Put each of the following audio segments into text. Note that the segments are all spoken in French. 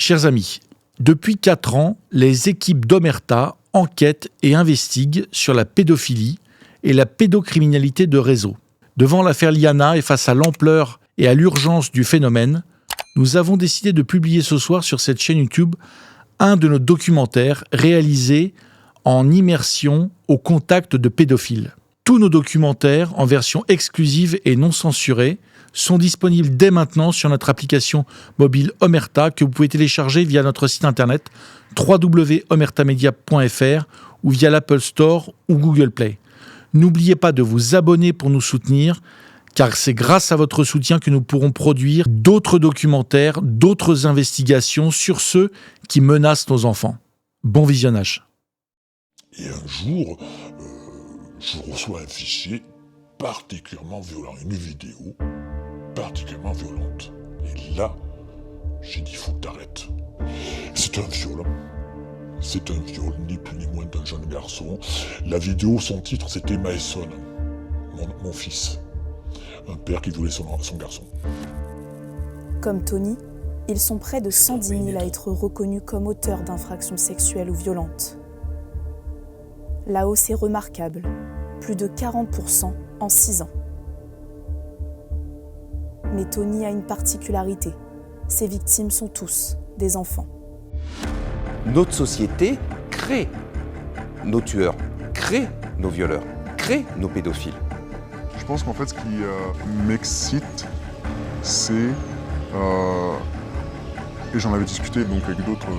Chers amis, depuis 4 ans, les équipes d'Omerta enquêtent et investiguent sur la pédophilie et la pédocriminalité de réseau. Devant l'affaire Liana et face à l'ampleur et à l'urgence du phénomène, nous avons décidé de publier ce soir sur cette chaîne YouTube un de nos documentaires réalisés en immersion au contact de pédophiles. Tous nos documentaires, en version exclusive et non censurée, sont disponibles dès maintenant sur notre application mobile Omerta que vous pouvez télécharger via notre site internet www.omertamedia.fr ou via l'Apple Store ou Google Play. N'oubliez pas de vous abonner pour nous soutenir, car c'est grâce à votre soutien que nous pourrons produire d'autres documentaires, d'autres investigations sur ceux qui menacent nos enfants. Bon visionnage. Et un jour, je reçois un fichier particulièrement violent, une vidéo particulièrement violente. Et là, j'ai dit, faut que t'arrêtes. C'est un viol. C'est un viol, ni plus ni moins d'un jeune garçon. La vidéo, son titre, c'était Mason, mon fils. Un père qui voulait son garçon. Comme Tony, ils sont près de 110 000 à être reconnus comme auteurs d'infractions sexuelles ou violentes. La hausse est remarquable, plus de 40% en 6 ans. Mais Tony a une particularité. Ses victimes sont tous des enfants. Notre société crée nos tueurs, crée nos violeurs, crée nos pédophiles. Je pense qu'en fait, ce qui m'excite, c'est, et j'en avais discuté donc avec d'autres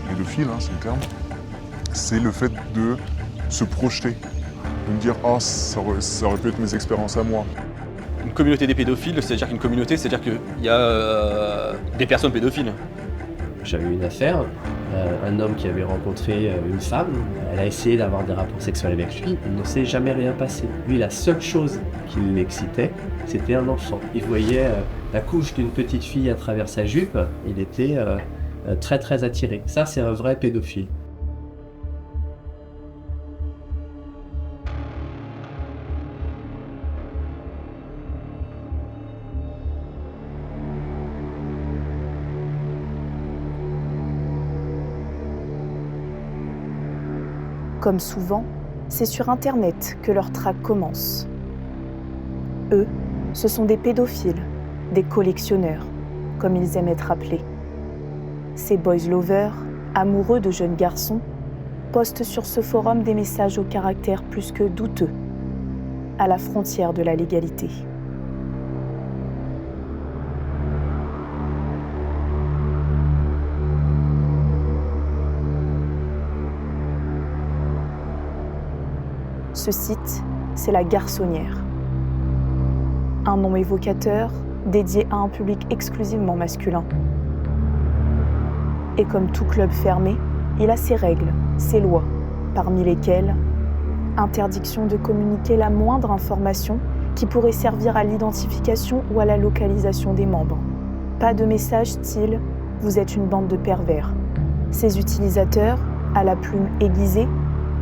pédophiles, c'est le terme, c'est le fait de se projeter, de me dire « Ah, ça aurait pu être mes expériences à moi ». Une communauté des pédophiles, c'est-à-dire qu'une communauté, c'est-à-dire qu'il y a des personnes pédophiles. J'avais eu une affaire, un homme qui avait rencontré une femme, elle a essayé d'avoir des rapports sexuels avec lui, il ne s'est jamais rien passé. Lui, la seule chose qui l'excitait, c'était un enfant. Il voyait la couche d'une petite fille à travers sa jupe, il était très très attiré. Ça, c'est un vrai pédophile. Comme souvent, c'est sur Internet que leur traque commence. Eux, ce sont des pédophiles, des collectionneurs, comme ils aiment être appelés. Ces boys lovers, amoureux de jeunes garçons, postent sur ce forum des messages au caractère plus que douteux, à la frontière de la légalité. Ce site, c'est la Garçonnière. Un nom évocateur dédié à un public exclusivement masculin. Et comme tout club fermé, il a ses règles, ses lois, parmi lesquelles interdiction de communiquer la moindre information qui pourrait servir à l'identification ou à la localisation des membres. Pas de message style « Vous êtes une bande de pervers ». Ces utilisateurs, à la plume aiguisée,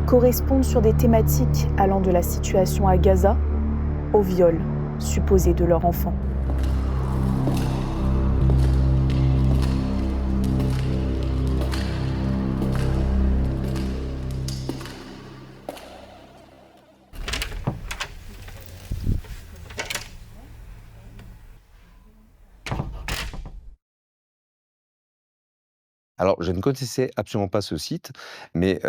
correspondent sur des thématiques allant de la situation à Gaza au viol supposé de leur enfant. Alors, je ne connaissais absolument pas ce site, mais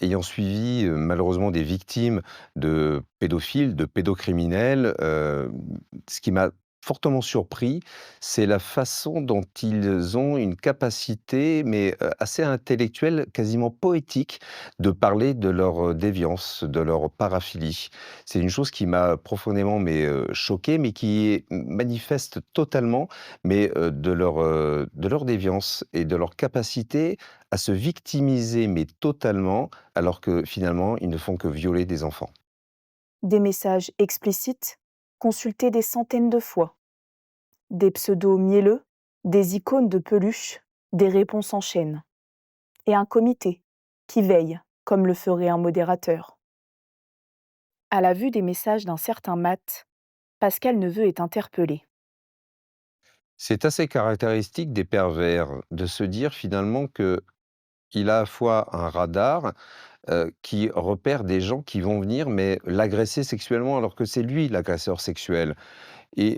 ayant suivi malheureusement des victimes de pédophiles, de pédocriminels, ce qui m'a fortement surpris, c'est la façon dont ils ont une capacité, mais assez intellectuelle, quasiment poétique, de parler de leur déviance, de leur paraphilie. C'est une chose qui m'a profondément choqué, mais qui manifeste totalement de leur déviance et de leur capacité à se victimiser, mais totalement, alors que finalement, ils ne font que violer des enfants. Des messages explicites, consultés des centaines de fois. Des pseudos mielleux, des icônes de peluche, des réponses en chaîne. Et un comité qui veille, comme le ferait un modérateur. À la vue des messages d'un certain Matt, Pascal Neveu est interpellé. C'est assez caractéristique des pervers de se dire finalement qu'il a à la fois un radar qui repère des gens qui vont venir, mais l'agresser sexuellement alors que c'est lui l'agresseur sexuel. Et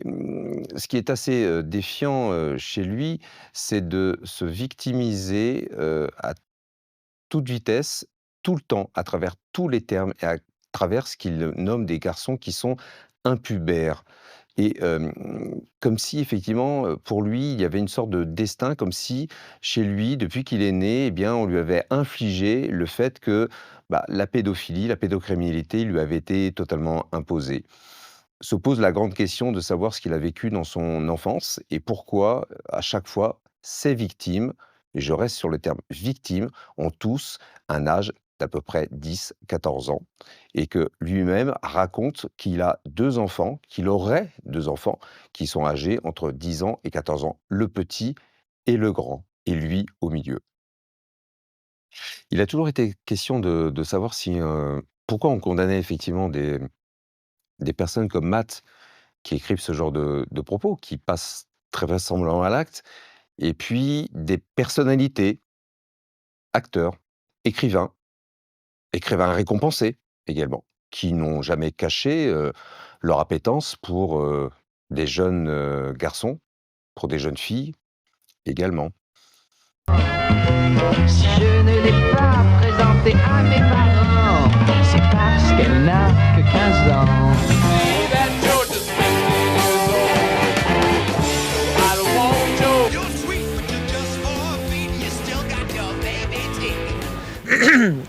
ce qui est assez défiant chez lui, c'est de se victimiser à toute vitesse, tout le temps, à travers tous les termes et à travers ce qu'il nomme des garçons qui sont impubères. Et comme si effectivement, pour lui, il y avait une sorte de destin, comme si chez lui, depuis qu'il est né, eh bien, on lui avait infligé le fait que, bah, la pédophilie, la pédocriminalité lui avait été totalement imposée. Se pose la grande question de savoir ce qu'il a vécu dans son enfance et pourquoi, à chaque fois, ces victimes, et je reste sur le terme victime, ont tous un âge d'à peu près 10-14 ans et que lui-même raconte qu'il a 2 enfants, qu'il aurait 2 enfants qui sont âgés entre 10 ans et 14 ans, le petit et le grand, et lui au milieu. Il a toujours été question de savoir si, pourquoi on condamnait effectivement des personnes comme Matt qui écrivent ce genre de propos, qui passent très vraisemblablement à l'acte, et puis des personnalités, acteurs, écrivains, écrivains récompensés également, qui n'ont jamais caché, leur appétence pour, des jeunes, garçons, pour des jeunes filles également. Si je ne l'ai pas présentée à mes parents, c'est parce qu'elle n'a que 15 ans.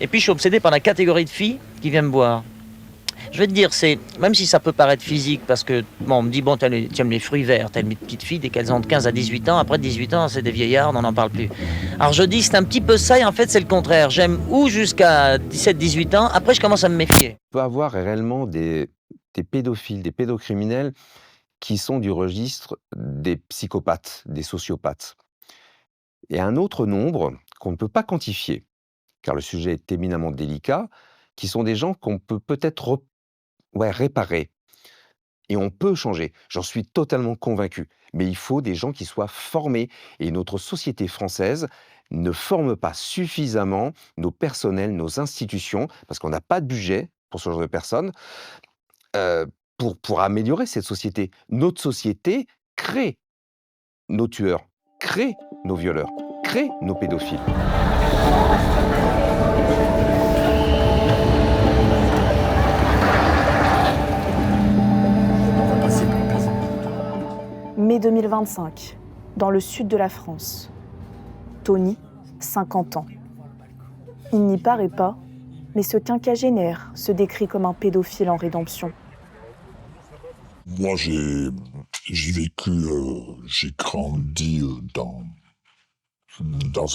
Et puis je suis obsédé par la catégorie de filles qui viennent me voir. Je vais te dire, c'est même si ça peut paraître physique, parce que bon, on me dit, bon, tu aimes les fruits verts, t'aimes les petites filles dès qu'elles ont de 15 à 18 ans, après 18 ans, c'est des vieillards, on n'en parle plus. Alors je dis, c'est un petit peu ça, et en fait, c'est le contraire. J'aime ou jusqu'à 17-18 ans, après, je commence à me méfier. On peut avoir réellement des pédophiles, des pédocriminels qui sont du registre des psychopathes, des sociopathes. Et un autre nombre qu'on ne peut pas quantifier, car le sujet est éminemment délicat, qui sont des gens qu'on peut peut-être réparer. Et on peut changer, j'en suis totalement convaincu. Mais il faut des gens qui soient formés. Et notre société française ne forme pas suffisamment nos personnels, nos institutions, parce qu'on n'a pas de budget pour ce genre de personnes, pour améliorer cette société. Notre société crée nos tueurs, crée nos violeurs, crée nos pédophiles. Mai 2025, dans le sud de la France. Tony, 50 ans. Il n'y paraît pas, mais ce quinquagénaire se décrit comme un pédophile en rédemption. Moi, j'ai vécu, j'ai grandi dans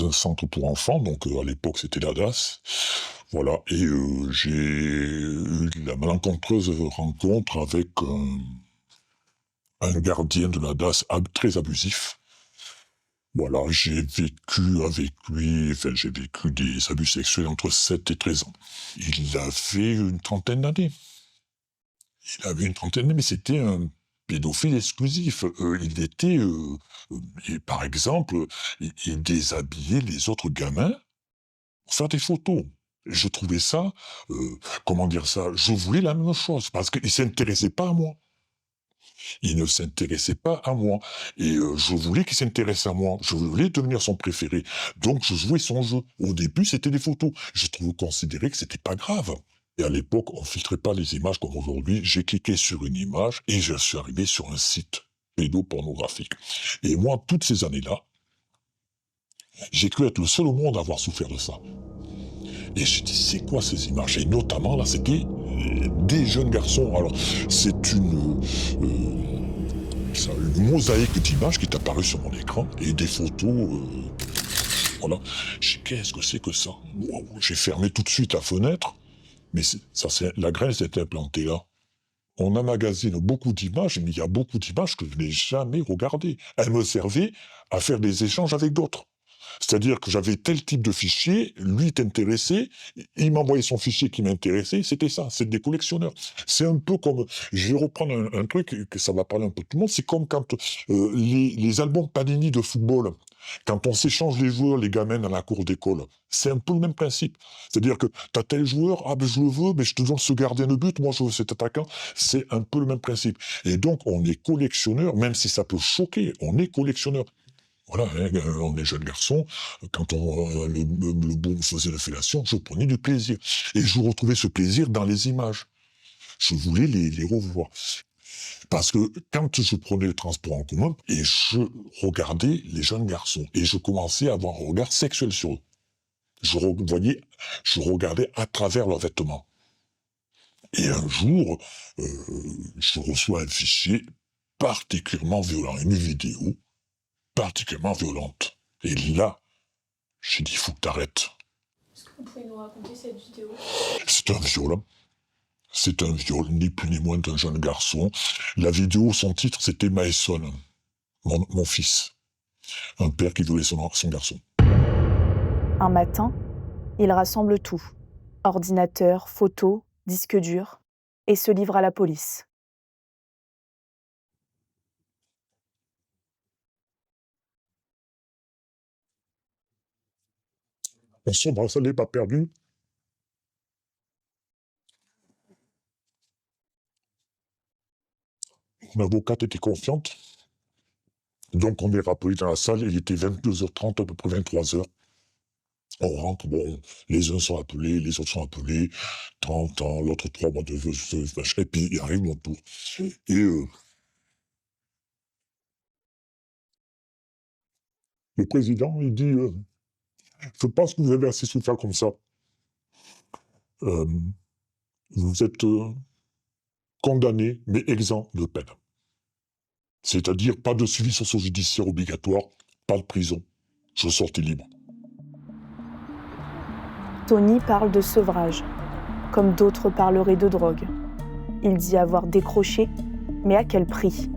un centre pour enfants, donc à l'époque c'était la DAS. Voilà, et j'ai eu la malencontreuse rencontre avec un gardien de la DAS très abusif. Voilà, j'ai vécu avec lui, enfin j'ai vécu des abus sexuels entre 7 et 13 ans. Il avait une trentaine d'années. Mais c'était un pédophile exclusif. Il était, et par exemple, il déshabillait les autres gamins pour faire des photos. Je trouvais ça, comment dire ça, je voulais la même chose, parce qu'il ne s'intéressait pas à moi. Il ne s'intéressait pas à moi. Et je voulais qu'il s'intéresse à moi. Je voulais devenir son préféré. Donc je jouais son jeu. Au début, c'était des photos. Je considérais que c'était pas grave. Et à l'époque, on ne filtrait pas les images comme aujourd'hui. J'ai cliqué sur une image et je suis arrivé sur un site pédopornographique. Et moi, toutes ces années-là, j'ai cru être le seul au monde à avoir souffert de ça. Et j'ai dit, c'est quoi ces images? Et notamment, là, c'était des jeunes garçons. Alors, c'est une mosaïque d'images qui est apparue sur mon écran et des photos. Voilà. J'ai dit, qu'est-ce que c'est que ça? Wow. J'ai fermé tout de suite la fenêtre, mais la graine s'est implantée là. On emmagasine beaucoup d'images, mais il y a beaucoup d'images que je n'ai jamais regardées. Elles me servaient à faire des échanges avec d'autres. C'est-à-dire que j'avais tel type de fichier, lui est intéressé, il m'envoyait son fichier qui m'intéressait, c'était ça, c'est des collectionneurs. C'est un peu comme, je vais reprendre un truc, que ça va parler un peu de tout le monde, c'est comme quand les albums Panini de football, quand on s'échange les joueurs, les gamins dans la cour d'école, c'est un peu le même principe. C'est-à-dire que tu as tel joueur, ah ben je le veux, mais je te donne ce gardien de but, moi je veux cet attaquant. C'est un peu le même principe. Et donc on est collectionneur, même si ça peut choquer, on est collectionneur. Voilà, hein, on est jeune garçon, quand le boom faisait la fellation, je prenais du plaisir. Et je retrouvais ce plaisir dans les images. Je voulais les revoir. Parce que quand je prenais le transport en commun, et je regardais les jeunes garçons, et je commençais à avoir un regard sexuel sur eux. Je regardais à travers leurs vêtements. Et un jour, je reçois un fichier particulièrement violent, une vidéo particulièrement violente. Et là, j'ai dit, il faut que t'arrêtes. Est-ce que vous pouvez nous raconter cette vidéo? C'est un viol. C'est un viol, ni plus ni moins d'un jeune garçon. La vidéo, son titre, c'était Mason, mon fils. Un père qui violait son garçon. Un matin, il rassemble tout. Ordinateur, photos, disque dur, et se livre à la police. On s'embrasse, elle n'est pas perdue. Mon avocate était confiante. Donc on est rappelé dans la salle, il était 22h30, à peu près 23h. On rentre, bon, les uns sont appelés, les autres sont appelés, 30 ans, l'autre 3 mois de vœux, et puis il arrive mon tour. Et le président, il dit, je pense que vous avez assez souffert comme ça. Vous êtes condamné, mais exempt de peine. C'est-à-dire pas de suivi socio-judiciaire obligatoire, pas de prison. Je sortais libre. Tony parle de sevrage, comme d'autres parleraient de drogue. Il dit avoir décroché, mais à quel prix?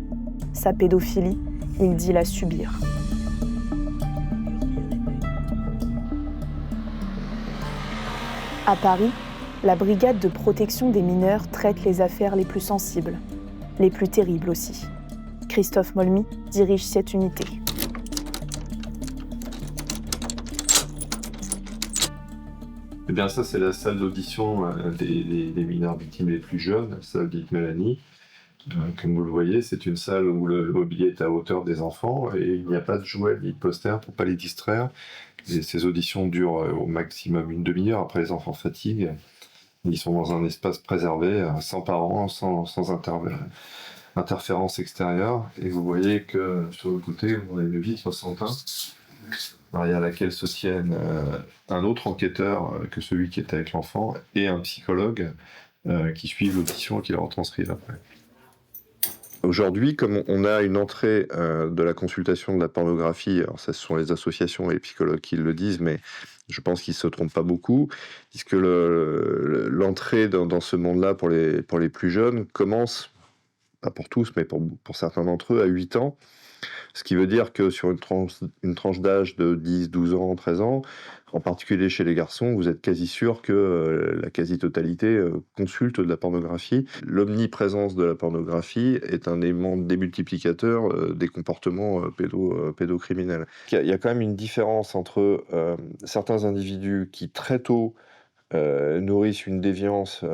Sa pédophilie, il dit la subir. À Paris, la brigade de protection des mineurs traite les affaires les plus sensibles, les plus terribles aussi. Christophe Molmy dirige cette unité. Eh bien, ça, c'est la salle d'audition des mineurs victimes les plus jeunes, la salle dite Mélanie. Comme vous le voyez, c'est une salle où le mobilier est à hauteur des enfants et il n'y a pas de jouets ni de posters pour ne pas les distraire. Et ces auditions durent au maximum une demi-heure. Après, les enfants fatiguent. Ils sont dans un espace préservé, sans parents, sans interférence extérieure. Et vous voyez que sur le côté, on a une vitre sans teint, derrière laquelle se tiennent un autre enquêteur que celui qui était avec l'enfant et un psychologue qui suivent l'audition et qui la retranscrivent après. Aujourd'hui, comme on a une entrée de la consultation de la pornographie, alors ça, ce sont les associations et les psychologues qui le disent, mais je pense qu'ils ne se trompent pas beaucoup, puisque l'entrée dans ce monde-là pour les plus jeunes commence, pas pour tous, mais pour certains d'entre eux, à 8 ans. Ce qui veut dire que sur une tranche d'âge de 10, 12 ans, 13 ans, en particulier chez les garçons, vous êtes quasi sûr que la quasi-totalité consulte de la pornographie. L'omniprésence de la pornographie est un élément démultiplicateur des comportements pédocriminels. Il y a quand même une différence entre certains individus qui très tôt nourrissent une déviance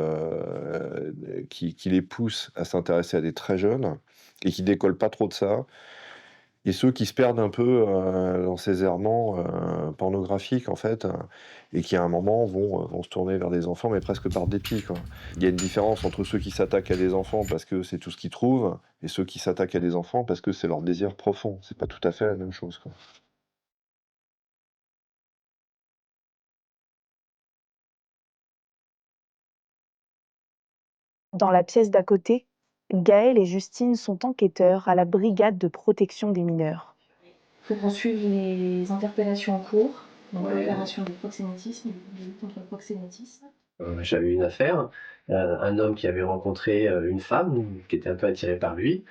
qui les pousse à s'intéresser à des très jeunes et qui décollent pas trop de ça, et ceux qui se perdent un peu dans ces errements pornographiques, en fait, et qui à un moment vont se tourner vers des enfants, mais presque par dépit, quoi. Il y a une différence entre ceux qui s'attaquent à des enfants parce que c'est tout ce qu'ils trouvent, et ceux qui s'attaquent à des enfants parce que c'est leur désir profond. C'est pas tout à fait la même chose, quoi. Dans la pièce d'à côté, Gaël et Justine sont enquêteurs à la brigade de protection des mineurs. Pour poursuivre les interpellations en cours, donc l'opération de proxénétisme, de lutte contre le proxénétisme. J'avais une affaire, un homme qui avait rencontré une femme qui était un peu attirée par lui.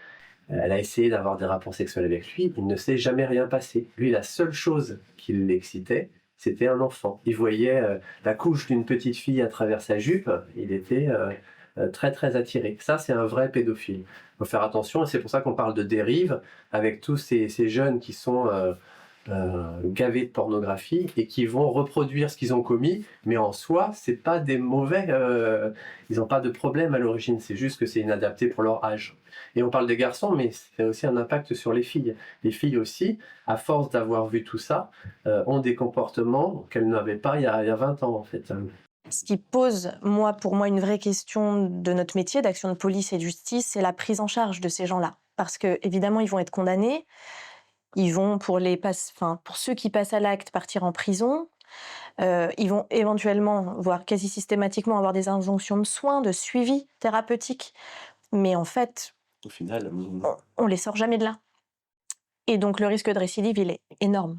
Elle a essayé d'avoir des rapports sexuels avec lui, il ne s'est jamais rien passé. Lui, la seule chose qui l'excitait, c'était un enfant. Il voyait la couche d'une petite fille à travers sa jupe, il était très très attiré. Ça, c'est un vrai pédophile. Il faut faire attention, et c'est pour ça qu'on parle de dérive, avec tous ces jeunes qui sont gavés de pornographie et qui vont reproduire ce qu'ils ont commis, mais en soi, c'est pas des mauvais, ils n'ont pas de problème à l'origine, c'est juste que c'est inadapté pour leur âge. Et on parle des garçons, mais c'est aussi un impact sur les filles. Les filles aussi, à force d'avoir vu tout ça, ont des comportements qu'elles n'avaient pas il y a 20 ans en fait. Ce qui pose, pour moi, une vraie question de notre métier d'action de police et de justice, c'est la prise en charge de ces gens-là. Parce que, évidemment, ils vont être condamnés. Ils vont, pour ceux qui passent à l'acte, partir en prison. Ils vont éventuellement, voire quasi systématiquement, avoir des injonctions de soins, de suivi thérapeutique. Mais en fait, Au final, on les sort jamais de là. Et donc, le risque de récidive, il est énorme.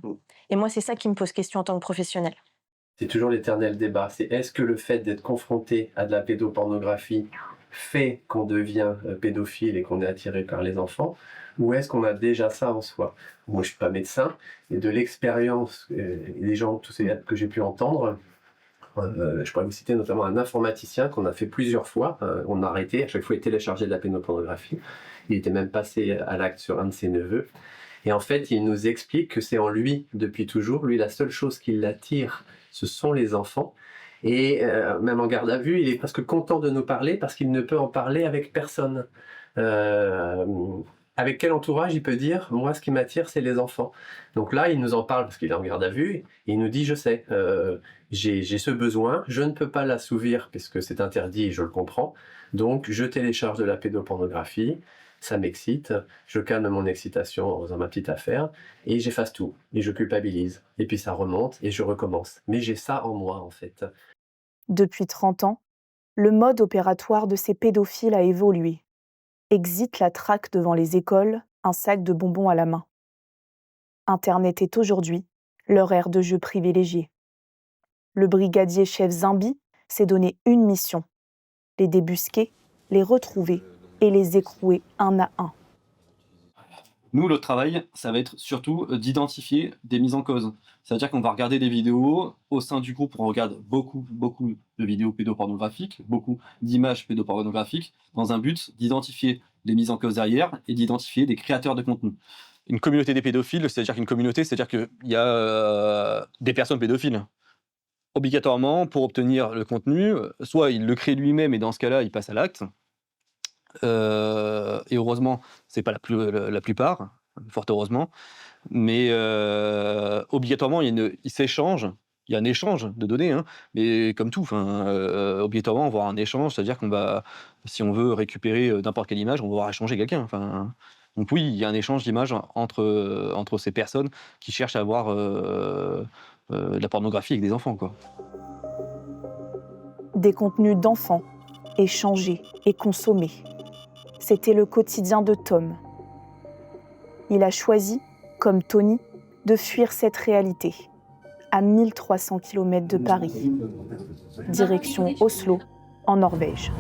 Et moi, c'est ça qui me pose question en tant que professionnel. c'est toujours l'éternel débat. C'est est-ce que le fait d'être confronté à de la pédopornographie fait qu'on devient pédophile et qu'on est attiré par les enfants, ou est-ce qu'on a déjà ça en soi? Moi, je suis pas médecin, et de l'expérience des gens, tous ces que j'ai pu entendre, je pourrais vous citer notamment un informaticien qu'on a fait plusieurs fois. On a arrêté, à chaque fois il téléchargeait de la pédopornographie. Il était même passé à l'acte sur un de ses neveux. Et en fait, il nous explique que c'est en lui depuis toujours. Lui, la seule chose qui l'attire, ce sont les enfants. Et même en garde à vue, il est presque content de nous parler parce qu'il ne peut en parler avec personne. Avec quel entourage il peut dire « Moi, ce qui m'attire, c'est les enfants ». Donc là, il nous en parle parce qu'il est en garde à vue. Et il nous dit « Je sais, j'ai ce besoin, je ne peux pas l'assouvir puisque c'est interdit et je le comprends. Donc, je télécharge de la pédopornographie, ça m'excite, je calme mon excitation dans ma petite affaire et j'efface tout. Et je culpabilise. Et puis ça remonte et je recommence. Mais j'ai ça en moi, en fait. » Depuis 30 ans, le mode opératoire de ces pédophiles a évolué. Exit la traque devant les écoles, un sac de bonbons à la main. Internet est aujourd'hui leur aire de jeu privilégiée. Le brigadier chef Zimbi s'est donné une mission, les débusquer, les retrouver et les écrouer un à un. Nous, notre travail, ça va être surtout d'identifier des mises en cause. C'est-à-dire qu'on va regarder des vidéos. Au sein du groupe, on regarde beaucoup de vidéos pédopornographiques, beaucoup d'images pédopornographiques, dans un but d'identifier les mises en cause derrière et d'identifier des créateurs de contenu. Une communauté des pédophiles, c'est-à-dire qu'il y a des personnes pédophiles. Obligatoirement, pour obtenir le contenu, soit il le crée lui-même et dans ce cas-là, il passe à l'acte. Et heureusement, c'est pas la plupart, fort heureusement, mais obligatoirement, il s'échange, il y a un échange de données, hein, mais comme tout, obligatoirement, on va avoir un échange, c'est-à-dire qu'on va, si on veut récupérer n'importe quelle image, on va devoir échanger quelqu'un. Donc oui, il y a un échange d'images entre ces personnes qui cherchent à avoir de la pornographie avec des enfants, quoi. Des contenus d'enfants, échangés et consommés. C'était le quotidien de Tom. Il a choisi, comme Tony, de fuir cette réalité, à 1300 km de Paris, direction Oslo, en Norvège.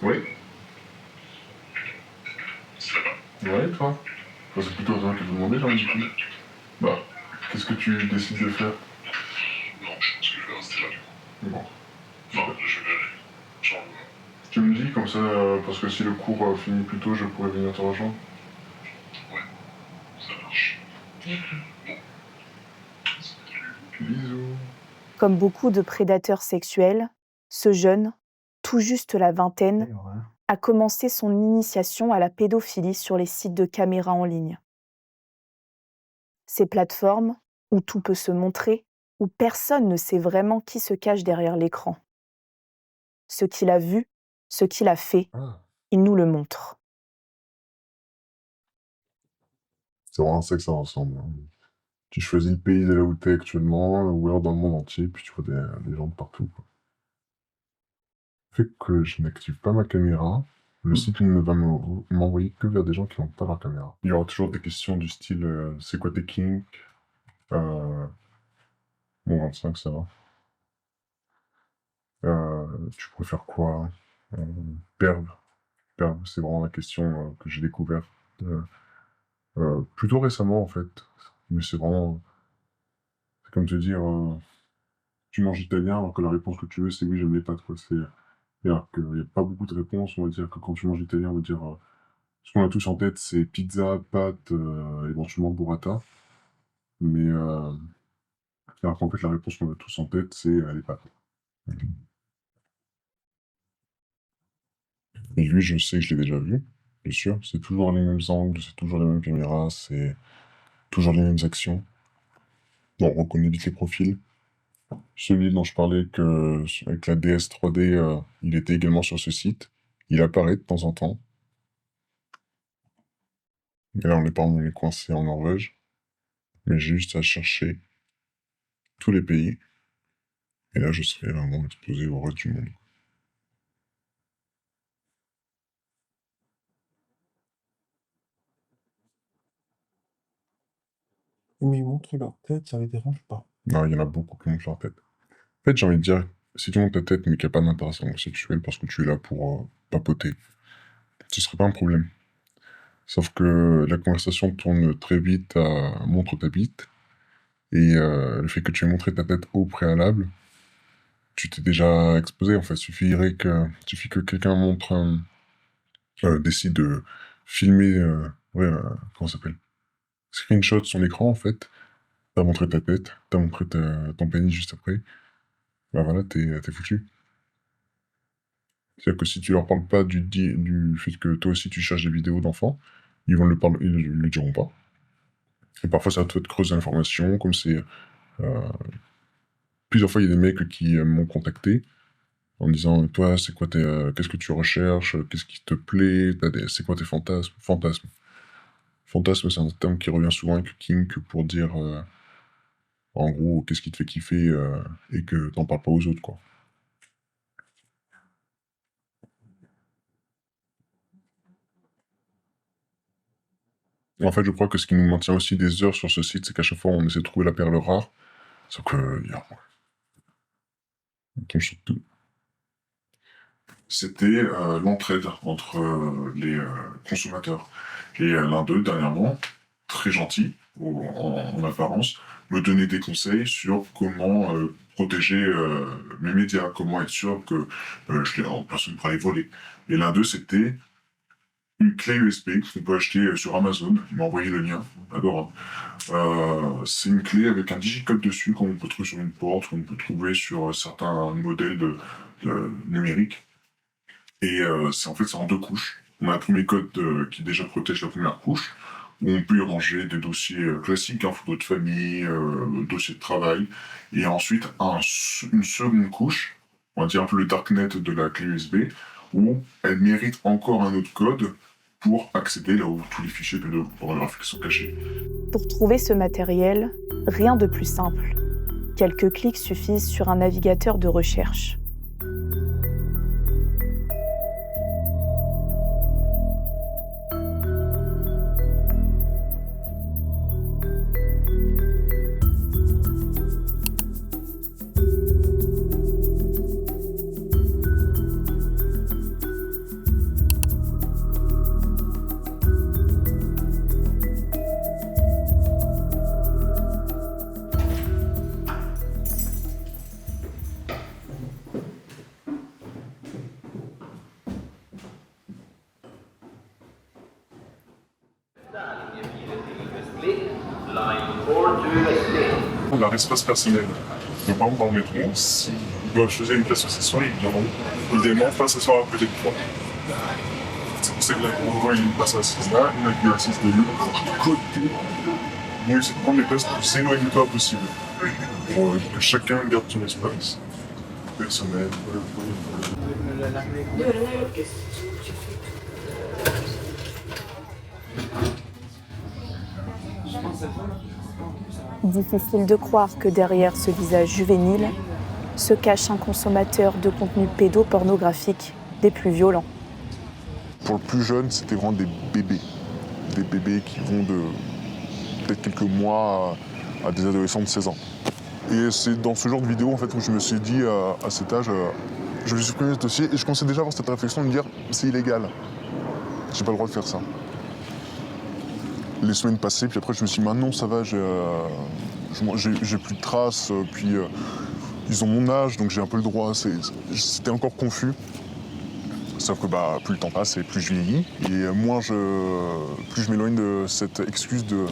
Oui. Ouais, toi? Enfin, c'est plutôt toi qui te demandais, j'ai envie de dire. Bah, qu'est-ce que tu décides de faire? Non, je pense que je vais rester là, du coup. Bon. Non, je vais aller. Genre, Tu me dis comme ça, parce que si le cours finit plus tôt, je pourrais venir te rejoindre. ouais, ça marche. Bisous. Comme beaucoup de prédateurs sexuels, ce jeune, tout juste la vingtaine, a commencé son initiation à la pédophilie sur les sites de caméras en ligne. Ces plateformes où tout peut se montrer, où personne ne sait vraiment qui se cache derrière l'écran. Ce qu'il a vu, ce qu'il a fait, il nous le montre. C'est vraiment ça que ça ressemble, hein. Tu choisis le pays de là où t'es actuellement, ou alors dans le monde entier, puis tu vois des gens de partout, quoi. Fait que je n'active pas ma caméra. Le site ne va m'envoyer que vers des gens qui n'ont pas leur caméra. Il y aura toujours des questions du style c'est quoi tes kinks? Bon, 25, ça va. Tu préfères quoi? Perv. Perv, c'est vraiment la question que j'ai découverte plutôt récemment, en fait. Mais c'est vraiment... C'est comme te dire, tu manges italien, alors que la réponse que tu veux, c'est oui, j'aime les pâtes, quoi. C'est-à-dire qu'il n'y a pas beaucoup de réponses. On va dire que quand tu manges italien, on va dire... ce qu'on a tous en tête, c'est pizza, pâtes, éventuellement burrata. Mais alors qu'en fait, la réponse qu'on a tous en tête, c'est les pâtes. Et lui, je sais que je l'ai déjà vu, bien sûr. C'est toujours les mêmes angles, c'est toujours les mêmes caméras, c'est toujours les mêmes actions. Bon, on reconnaît vite les profils. Celui dont je parlais avec la DS 3D, il était également sur ce site. Il apparaît de temps en temps. Et là, on n'est pas coincé en Norvège. Mais j'ai juste à chercher tous les pays. Et là, je serai vraiment exposé au reste du monde. Mais ils montrent leur tête, ça les dérange pas. Non, il y en a beaucoup qui montrent leur tête. En fait, j'ai envie de dire, si tu montres ta tête mais qu'il n'y a pas d'interaction sexuelle parce que tu es là pour papoter, ce serait pas un problème. Sauf que la conversation tourne très vite à montre ta bite, et le fait que tu aies montré ta tête au préalable, tu t'es déjà exposé en fait. Suffit que quelqu'un décide de filmer, comment ça s'appelle? Screenshot son écran en fait. T'as montré ta tête, t'as montré ton pénis juste après. Bah voilà, t'es foutu. C'est-à-dire que si tu leur parles pas du fait que toi aussi tu cherches des vidéos d'enfants, ils le diront pas. Et parfois ça va te creuser l'information, comme c'est... plusieurs fois il y a des mecs qui m'ont contacté en me disant « Toi, c'est quoi qu'est-ce que tu recherches? Qu'est-ce qui te plaît? C'est quoi tes fantasmes ?» Fantasme. Fantasme, c'est un terme qui revient souvent avec kink pour dire... en gros, qu'est-ce qui te fait kiffer et que t'en parles pas aux autres, quoi. En fait, je crois que ce qui nous maintient aussi des heures sur ce site, c'est qu'à chaque fois, on essaie de trouver la perle rare. Sauf que... on tombe sur tout. C'était l'entraide entre les consommateurs. Et l'un d'eux, dernièrement, très gentil, en apparence, me donnait des conseils sur comment protéger mes médias, comment être sûr que personne ne pourra les voler. Et l'un d'eux, c'était une clé USB qu'on peut acheter sur Amazon. Il m'a envoyé le lien, adorable. C'est une clé avec un digicode dessus qu'on peut trouver sur une porte, qu'on peut trouver sur certains modèles numériques. Et c'est en 2 couches. On a un premier code qui déjà protège la première couche, où on peut y ranger des dossiers classiques, photos de famille, dossiers de travail, et ensuite une seconde couche, on va dire un peu le darknet de la clé USB, où elle mérite encore un autre code pour accéder là où tous les fichiers pédopornographiques sont cachés. Pour trouver ce matériel, rien de plus simple. Quelques clics suffisent sur un navigateur de recherche. Leur espace personnel. Donc, par exemple, dans le métro, s'ils doivent choisir une place où s'asseoir, ils viendront idéalement pas s'asseoir à côté de toi. C'est pour ça que là, on voit une place assise là, une qui est assise de l'autre côté. Mieux, c'est de prendre les places le plus éloignées de toi possible. Pour que chacun garde son espace personnel. Difficile de croire que derrière ce visage juvénile se cache un consommateur de contenu pédopornographique des plus violents. Pour le plus jeune, c'était vraiment des bébés. Des bébés qui vont de peut-être quelques mois à des adolescents de 16 ans. Et c'est dans ce genre de vidéo en fait, où je me suis dit à cet âge, je vais supprimer ce dossier et je commençais déjà à avoir cette réflexion de me dire c'est illégal. J'ai pas le droit de faire ça. Les semaines passées, puis après je me suis dit maintenant ça va, j'ai plus de traces, puis ils ont mon âge donc j'ai un peu le droit. C'était encore confus. Sauf que plus le temps passe et plus je vieillis. Et plus je m'éloigne de cette excuse de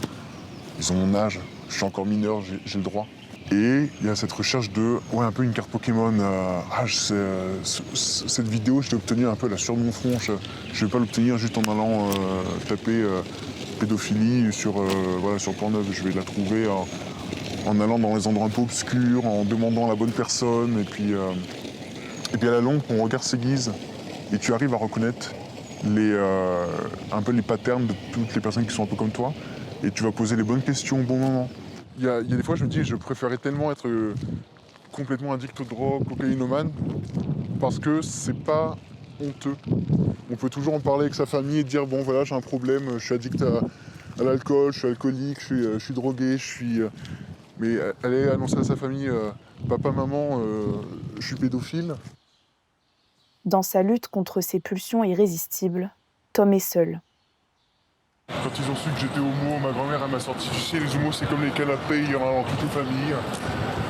ils ont mon âge, je suis encore mineur, j'ai le droit. Et il y a cette recherche de, un peu une carte Pokémon. Cette vidéo, je l'ai obtenue un peu là sur mon front. Je ne vais pas l'obtenir juste en allant taper pédophilie sur Pornhub. Je vais la trouver en allant dans les endroits un peu obscurs, en demandant la bonne personne. Et puis à la longue, ton regard s'aiguise et tu arrives à reconnaître un peu les patterns de toutes les personnes qui sont un peu comme toi. Et tu vas poser les bonnes questions au bon moment. Il y a des fois, je me dis, je préférais tellement être complètement addict aux drogues, cocaïnomane, parce que c'est pas honteux. On peut toujours en parler avec sa famille et dire, bon voilà, j'ai un problème, je suis addict à l'alcool, je suis alcoolique, je suis drogué, mais aller annoncer à sa famille, papa, maman, je suis pédophile. Dans sa lutte contre ces pulsions irrésistibles, Tom est seul. Quand ils ont su que j'étais homo, ma grand-mère elle m'a sorti, tu sais, les homos c'est comme les canapés, il y en a dans toutes les familles.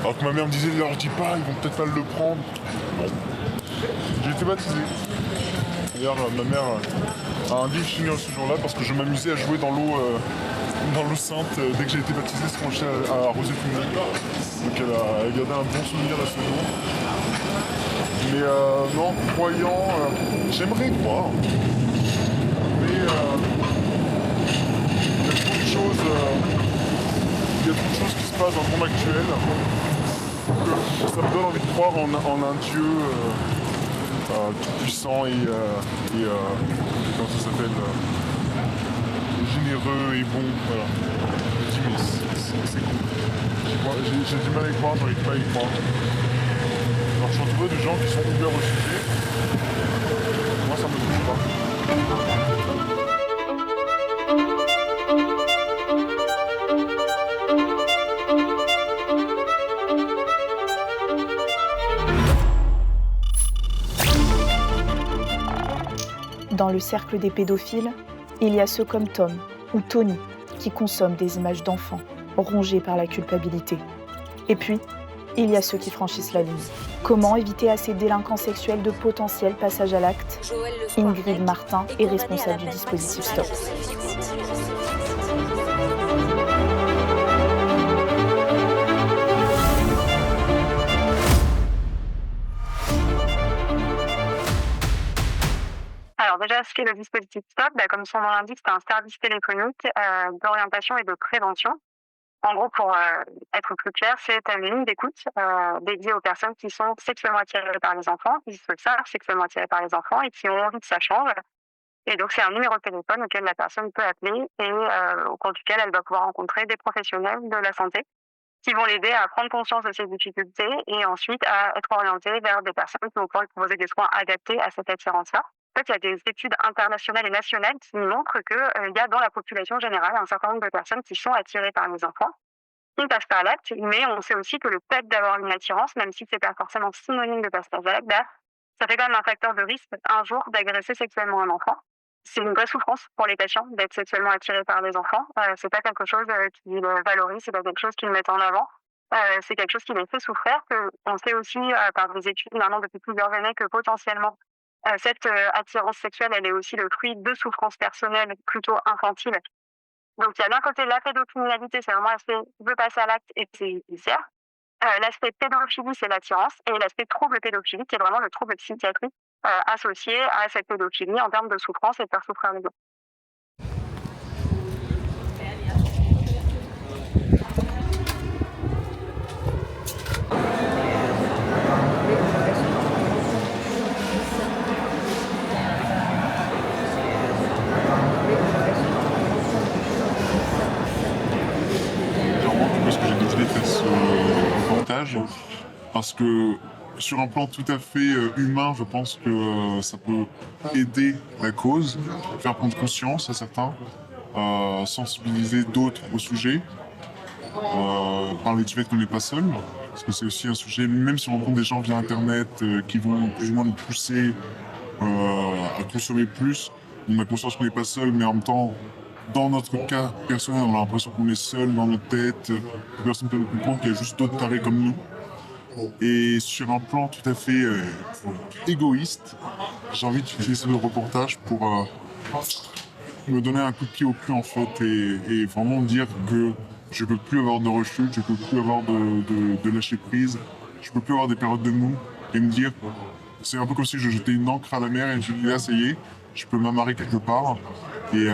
Alors que ma mère me disait, ne leur dis pas, ils vont peut-être pas le prendre. Bon. J'ai été baptisé. D'ailleurs, ma mère a un dictionnaire ce jour-là parce que je m'amusais à jouer dans l'eau sainte dès que j'ai été baptisé, c'est quand j'étais à Rosé-Puny. Donc elle a gardé un bon souvenir à ce moment. Mais non, croyant, j'aimerais croire. Mais il y a trop de choses qui se passent dans le monde actuel que ça me donne envie de croire en un Dieu tout puissant et comment ça s'appelle, généreux et bon. Voilà. Je me dis mais c'est cool. J'ai du mal à y croire, j'arrive pas à y croire. Alors je suis entouré de gens qui sont ouverts au sujet. Moi ça me touche pas. Dans le cercle des pédophiles, il y a ceux comme Tom ou Tony qui consomment des images d'enfants, rongés par la culpabilité. Et puis, il y a ceux qui franchissent la ligne. Comment éviter à ces délinquants sexuels de potentiels passages à l'acte ? Ingrid Martin est responsable du dispositif Stop. Alors déjà, ce qu'est le dispositif Stop, comme son nom l'indique, c'est un service téléphonique d'orientation et de prévention. En gros, pour être plus clair, c'est une ligne d'écoute dédiée aux personnes qui sont sexuellement attirées par les enfants, qui se savent sexuellement attirées par les enfants et qui ont envie que ça change. Et donc, c'est un numéro de téléphone auquel la personne peut appeler et au cours duquel elle va pouvoir rencontrer des professionnels de la santé qui vont l'aider à prendre conscience de ses difficultés et ensuite à être orientée vers des personnes qui vont pouvoir lui proposer des soins adaptés à cette attirance-là. En fait, il y a des études internationales et nationales qui montrent qu'il y a dans la population générale un certain nombre de personnes qui sont attirées par les enfants, qui ne passent pas à l'acte, mais on sait aussi que le fait d'avoir une attirance, même si ce n'est pas forcément synonyme de passage à l'acte, ça fait quand même un facteur de risque un jour d'agresser sexuellement un enfant. C'est une vraie souffrance pour les patients d'être sexuellement attirés par les enfants. C'est pas quelque chose qui le valorise, c'est pas quelque chose qu'ils mettent en avant. C'est quelque chose qui les fait souffrir. On sait aussi par des études maintenant depuis plusieurs années que potentiellement cette attirance sexuelle, elle est aussi le fruit de souffrances personnelles plutôt infantiles. Donc il y a d'un côté la pédocriminalité, c'est vraiment l'aspect veut passer à l'acte et c'est judiciaire. L'aspect pédophilie, c'est l'attirance, et l'aspect trouble pédophilique, qui est vraiment le trouble psychiatrique associé à cette pédophilie en termes de souffrance et de faire souffrir les autres. Parce que j'ai décidé de faire ce reportage, parce que sur un plan tout à fait humain, je pense que ça peut aider la cause, faire prendre conscience à certains, sensibiliser d'autres au sujet, parler du fait qu'on n'est pas seul, parce que c'est aussi un sujet, même si on rencontre des gens via Internet qui vont plus ou moins nous pousser à consommer plus, on a conscience qu'on n'est pas seul, mais en même temps, dans notre cas personnel, on a l'impression qu'on est seul dans notre tête, que personne ne peut nous comprendre, qu'il y a juste d'autres tarés comme nous. Et sur un plan tout à fait égoïste, j'ai envie d'utiliser ce reportage pour me donner un coup de pied au cul en fait et vraiment dire que je ne peux plus avoir de rechute, je ne peux plus avoir de lâcher prise, je ne peux plus avoir des périodes de mou et me dire, c'est un peu comme si je jetais une encre à la mer et je me dis là ça y est, je peux m'amarrer quelque part et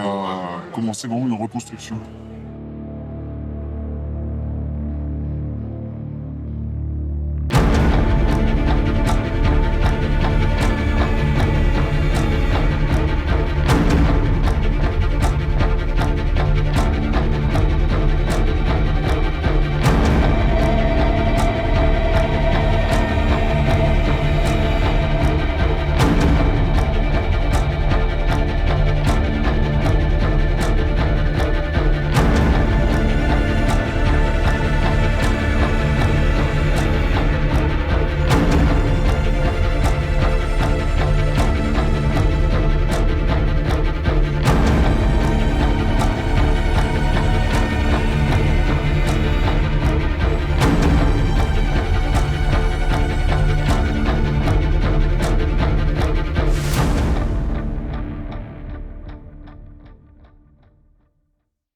commencer vraiment une reconstruction.